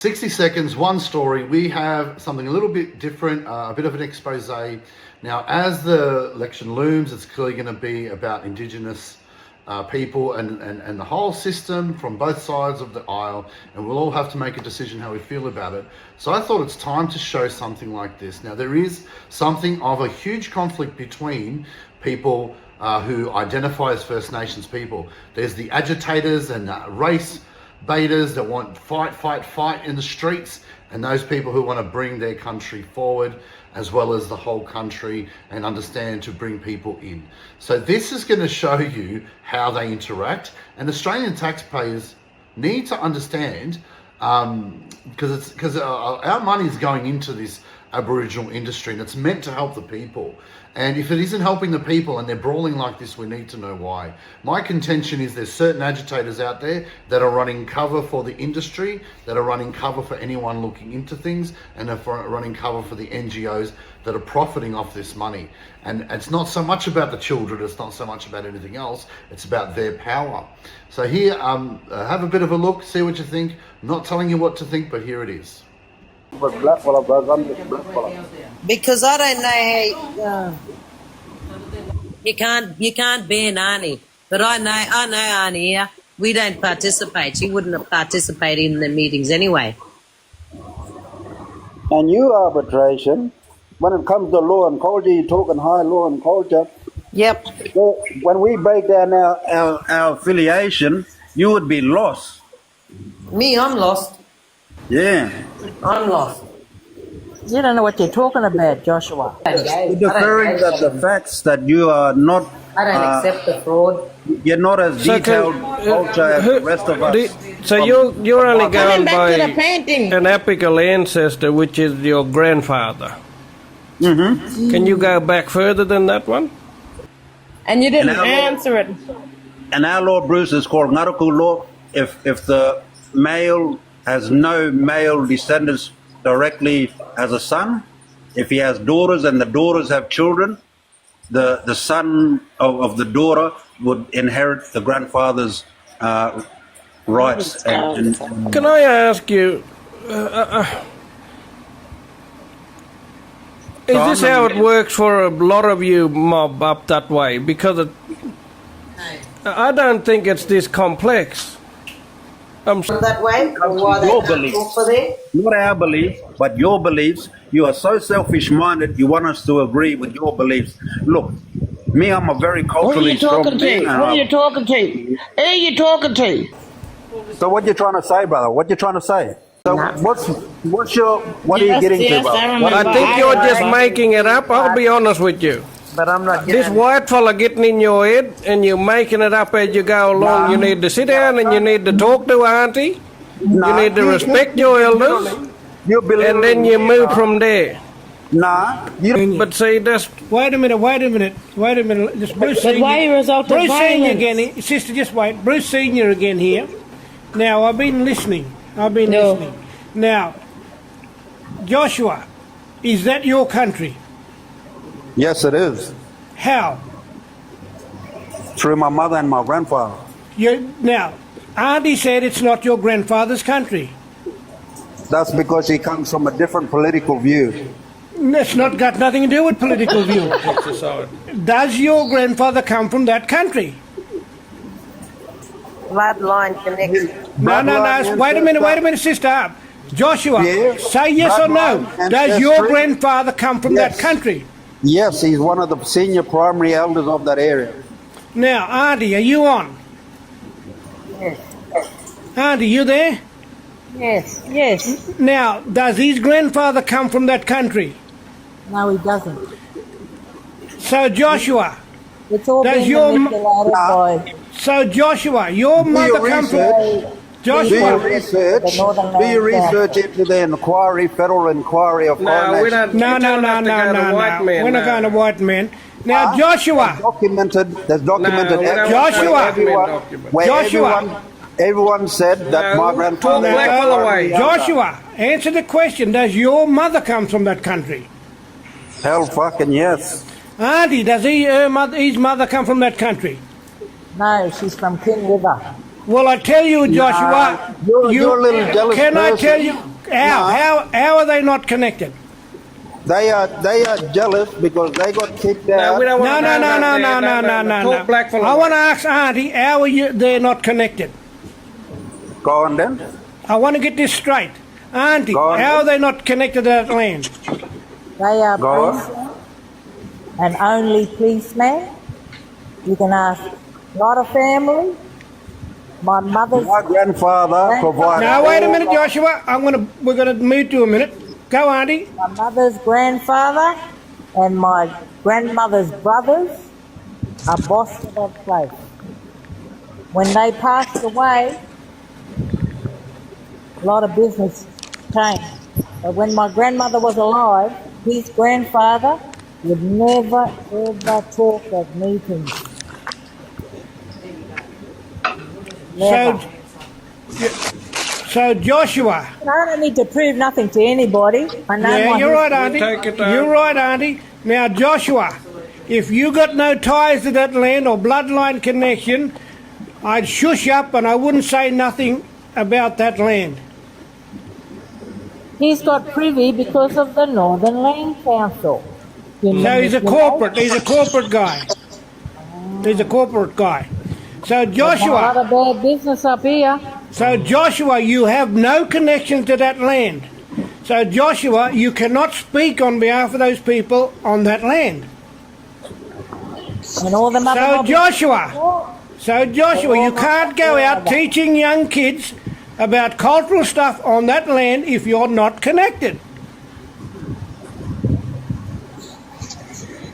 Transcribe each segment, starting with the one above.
60 seconds, one story. We have something a little bit different, a bit of an expose. Now, as the election looms, it's clearly going to be about Indigenous people and the whole system from both sides of the aisle, and we'll all have to make a decision how we feel about it. So I thought it's time to show something like this. Now, there is something of a huge conflict between people who identify as First Nations people. There's the agitators and race baiters that want fight in the streets, and those people who want to bring their country forward as well as the whole country and understand to bring people in. So this is going to show you how they interact, and Australian taxpayers need to understand because our money is going into this Aboriginal industry and it's meant to help the people. And if it isn't helping the people and they're brawling like this, we need to know why. My contention is there's certain agitators out there that are running cover for the industry, that are running cover for anyone looking into things, and are running cover for the NGOs that are profiting off this money. And it's not so much about the children, it's not so much about anything else, it's about their power. So here, have a bit of a look, see what you think. I'm not telling you what to think, but here it is. Because I don't know how you can't ban Arnie, but I know Arnie here. We don't participate. She wouldn't have participated in the meetings anyway. And you arbitration, when it comes to law and culture, you're talking high law and culture. Yep. So when we break down our affiliation, you would be lost. Me, I'm lost. Yeah. I'm lost. You don't know what you're talking about, Joshua. You're deferring the facts that you are not. I don't accept the fraud. You're not as detailed culture as the rest of us. So you're only going by to the painting. an apical ancestor, which is your grandfather. Mm-hmm. Can you go back further than that one? And you didn't answer it. And our law, Bruce, is called Ngaraku law. If the male has no male descendants directly as a son, if he has daughters and the daughters have children, the son of the daughter would inherit the grandfather's rights. Can I ask you, is this how it works for a lot of you mob up that way? Because I don't think it's this complex. That way? Or your beliefs, not our belief, but your beliefs. You are so selfish-minded, you want us to agree with your beliefs. Look, me, I'm a very culturally strong man. Who are you talking to? Who are you talking to? So what you trying to say, brother? What you trying to say? So what are you getting to, brother? I think you're just making it up. I'll be honest with you. But I'm not This white fella getting in your head and you're making it up as you go along. You need to sit down and you need to talk to Auntie. You need to respect your elders. And then you move from there. But see, that's... Wait a minute. Just Bruce Senior. why you result of Bruce Senior violence? again. Sister, just wait. Bruce Senior again here. Now, I've been listening. Now, Joshua, is that your country? Yes, it is. How? Through my mother and my grandfather. Now, Auntie said it's not your grandfather's country. That's because he comes from a different political view. That's not got nothing to do with political view. Does your grandfather come from that country? Bloodline connection. No. Wait a minute, sister. Joshua, say yes or no. Does your grandfather come from that country? Yes, he's one of the senior primary elders of that area. Now, Auntie, are you on? Yes. Auntie, you there? Yes. Now, does his grandfather come from that country? No, he doesn't. So, Joshua, It's all does being your manipulated by... So, Joshua, your mother comes from... Joshua, Do your research into the inquiry, federal inquiry of foreign nations. No. We're not going to white men. Now, Joshua. There's documented Joshua. Everyone said that my grandfather... Joshua, answer the question. Does your mother come from that country? Hell fucking yes. Auntie, does his mother come from that country? No, she's from King River. Well, I tell you, Joshua, You're a little jealous can I person. tell you? How are they not connected? They are jealous because they got kicked No, out. we don't No, want no, to no, no, no, no, no, no, Talk black no. for I want to ask Auntie, how are you? They're not connected. Go on then. I want to get this straight. Auntie, Go on. how are they not connected to that land? They are Go on. policemen and only policemen. You can ask not a family. My mother's My grandfather provided. Now, wait a minute, Joshua. We're gonna move to a minute. Go, Auntie. my mother's grandfather and my grandmother's brothers are boss of that place. When they passed away, a lot of business changed. But when my grandmother was alive, his grandfather would never ever talk at meetings. Never. So Joshua. I don't need to prove nothing to anybody. I know Yeah, my you're right, history. Auntie. Take it down. You're right, Auntie. Now, Joshua, if you got no ties to that land or bloodline connection, I'd shush up and I wouldn't say nothing about that land. He's got privy because of the Northern Land Council. So he's a corporate. He's a corporate guy. He's a corporate guy. So A lot Joshua, of bad business up here. you have no connection to that land. So Joshua, you cannot speak on behalf of those people on that land. And all the So Joshua, you can't go out teaching young kids about cultural stuff on that land if you're not connected.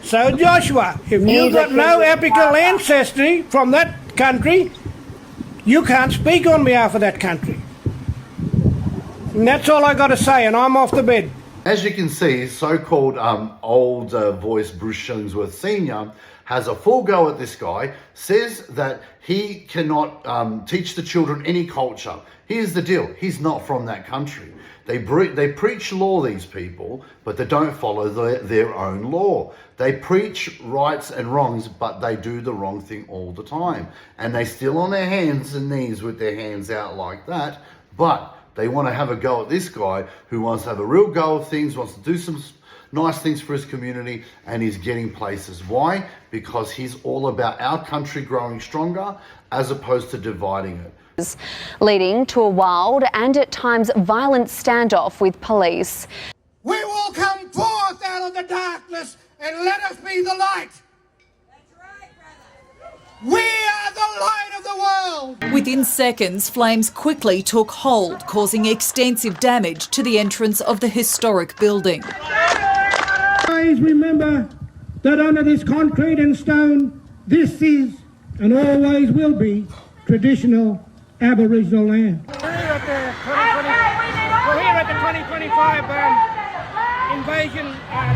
So Joshua, if you've got no apical ancestry from that country, you can't speak on behalf of that country. And that's all I got to say, and I'm off the bed. As you can see, so-called old voice Bruce Shillingsworth Sr. has a full go at this guy, says that he cannot teach the children any culture. Here's the deal, he's not from that country. They preach law, these people, but they don't follow their own law. They preach rights and wrongs, but they do the wrong thing all the time. And they still on their hands and knees with their hands out like that, but they want to have a go at this guy who wants to have a real go of things, wants to do some nice things for his community, and he's getting places. Why? Because he's all about our country growing stronger as opposed to dividing it. Leading to a wild and at times violent standoff with police. We will come forth out of the darkness and let us be the light. We are the light of the world. Within seconds, flames quickly took hold, causing extensive damage to the entrance of the historic building. Always remember that under this concrete and stone, this is and always will be traditional Aboriginal land. We're here at the 2025 Invasion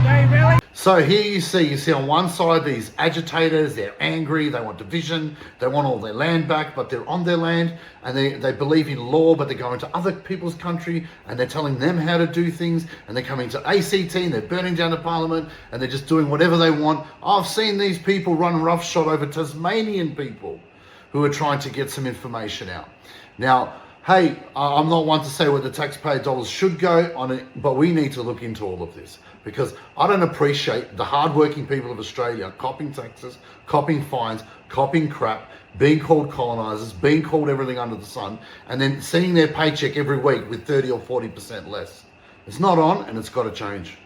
Day rally. So here you see on one side these agitators, they're angry, they want division, they want all their land back, but they're on their land and they believe in law, but they're going to other people's country and they're telling them how to do things, and they're coming to ACT and they're burning down the parliament and they're just doing whatever they want. I've seen these people run roughshod over Tasmanian people who are trying to get some information out. Now, hey, I'm not one to say where the taxpayer dollars should go on it, but we need to look into all of this, because I don't appreciate the hardworking people of Australia copping taxes, copping fines, copping crap, being called colonisers, being called everything under the sun, and then seeing their paycheck every week with 30 or 40% less. It's not on, and it's got to change.